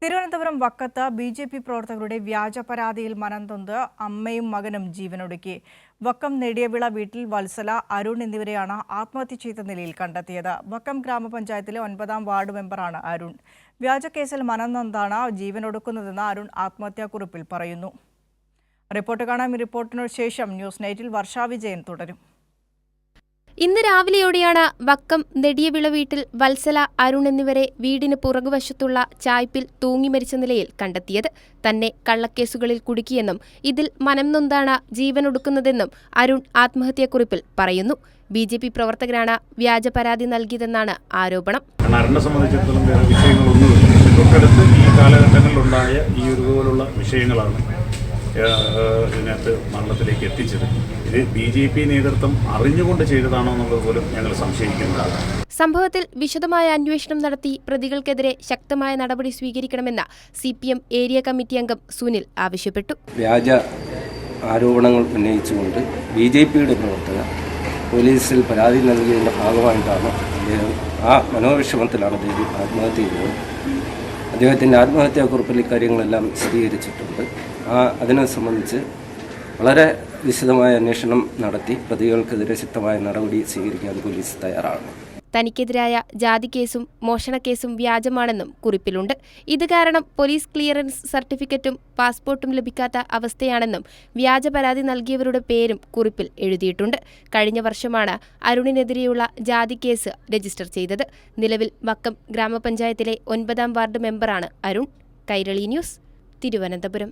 തിരുവനന്തപുരം വക്കത്ത് ബി.ജെ.പി. പ്രവർത്തകരുടെ വ്യാജ പരാതിയിൽ മനംനൊന്ത് അമ്മയും മകനും ജീവനൊടുക്കി. വക്കം നെടിയവിള വീട്ടിൽ വത്സല, അരുൺ എന്നിവരെയാണ് ആത്മഹത്യ ചെയ്ത നിലയിൽ കണ്ടെത്തിയത്. വക്കം ഗ്രാമപഞ്ചായത്തിലെ 9ാം വാർഡ് മെമ്പറാണ് അരുൺ. വ്യാജക്കേസിൽ മനംനൊന്താണ് ജീവനൊടുക്കുന്നതെന്ന് അരുൺ ആത്മഹത്യാക്കുറിപ്പിൽ പറയുന്നു. റിപ്പോർട്ട് കാണാം. ഈ റിപ്പോർട്ടിനു ശേഷം ന്യൂസ് നൈറ്റിൽ വർഷ വിജയൻ തുടരും. ഇന്ന് രാവിലെയോടെയാണ് വക്കം നെടിയവിള വീട്ടിൽ വത്സല, അരുൺ എന്നിവരെ വീടിന് പുറകുവശത്തുള്ള ചായ്പിൽ തൂങ്ങി മരിച്ച നിലയിൽ കണ്ടെത്തിയത്. തന്നെ കള്ളക്കേസുകളിൽ കുടുക്കിയെന്നും ഇതിൽ മനംനൊന്താണ് ജീവനൊടുക്കുന്നതെന്നും അരുൺ ആത്മഹത്യാക്കുറിപ്പിൽ പറയുന്നു. ബി.ജെ.പി. പ്രവർത്തകരാണ് വ്യാജ പരാതി നൽകിയതെന്നാണ് ആരോപണം. അരുണിനെ സംബന്ധിച്ചിടത്തോളം വേറെ വിഷയങ്ങളൊന്നുമില്ല. തൊട്ടടുത്ത് ഈ കാലഘട്ടങ്ങളിലുണ്ടായ ഈ ഒരുപോലുള്ള വിഷയങ്ങളാണ് ഇതിനകത്ത് മരണത്തിലേക്ക് എത്തിച്ചത്. ഇത് ബി.ജെ.പി. നേതൃത്വം അറിഞ്ഞുകൊണ്ട് ചെയ്തതാണോ എന്നുള്ളത് പോലും ഞങ്ങൾ സംശയിക്കുന്നതാണ്. സംഭവത്തിൽ വിശദമായ അന്വേഷണം നടത്തി പ്രതികൾക്കെതിരെ ശക്തമായ നടപടി സ്വീകരിക്കണമെന്ന് CPM ഏരിയ കമ്മിറ്റി അംഗം സുനിൽ ആവശ്യപ്പെട്ടു. വ്യാജ ആരോപണങ്ങൾ ഉന്നയിച്ചുകൊണ്ട് ബി.ജെ.പിയുടെ പ്രവർത്തകർ പോലീസിൽ പരാതി നൽകിയതിൻ്റെ ഭാഗമായിട്ടാണ് അദ്ദേഹം ആ മനോവിഷമത്തിലാണ് അദ്ദേഹം ആത്മഹത്യ ചെയ്തത്. അദ്ദേഹത്തിൻ്റെ ആത്മഹത്യാക്കുറിപ്പിൽ ഇക്കാര്യങ്ങളെല്ലാം വിശദീകരിച്ചിട്ടുണ്ട്. അതിനെ സംബന്ധിച്ച് വളരെ വിശദമായ അന്വേഷണം നടത്തി പ്രതികൾക്കെതിരെ ശക്തമായ നടപടി സ്വീകരിക്കാൻ പോലീസ് തയ്യാറാണ്. തനിക്കെതിരായ ജാതിക്കേസും മോഷണക്കേസും വ്യാജമാണെന്നും കുറിപ്പിലുണ്ട്. ഇത് കാരണം പോലീസ് ക്ലിയറൻസ് സർട്ടിഫിക്കറ്റും പാസ്പോർട്ടും ലഭിക്കാത്ത അവസ്ഥയാണെന്നും വ്യാജ പരാതി നൽകിയവരുടെ പേരും കുറിപ്പിൽ എഴുതിയിട്ടുണ്ട്. കഴിഞ്ഞ വർഷമാണ് അരുണിനെതിരെയുള്ള ജാതിക്കേസ് രജിസ്റ്റർ ചെയ്തത്. നിലവിൽ വക്കം ഗ്രാമപഞ്ചായത്തിലെ 9ാം വാർഡ് മെമ്പറാണ് അരുൺ. കൈരളി ന്യൂസ്, തിരുവനന്തപുരം.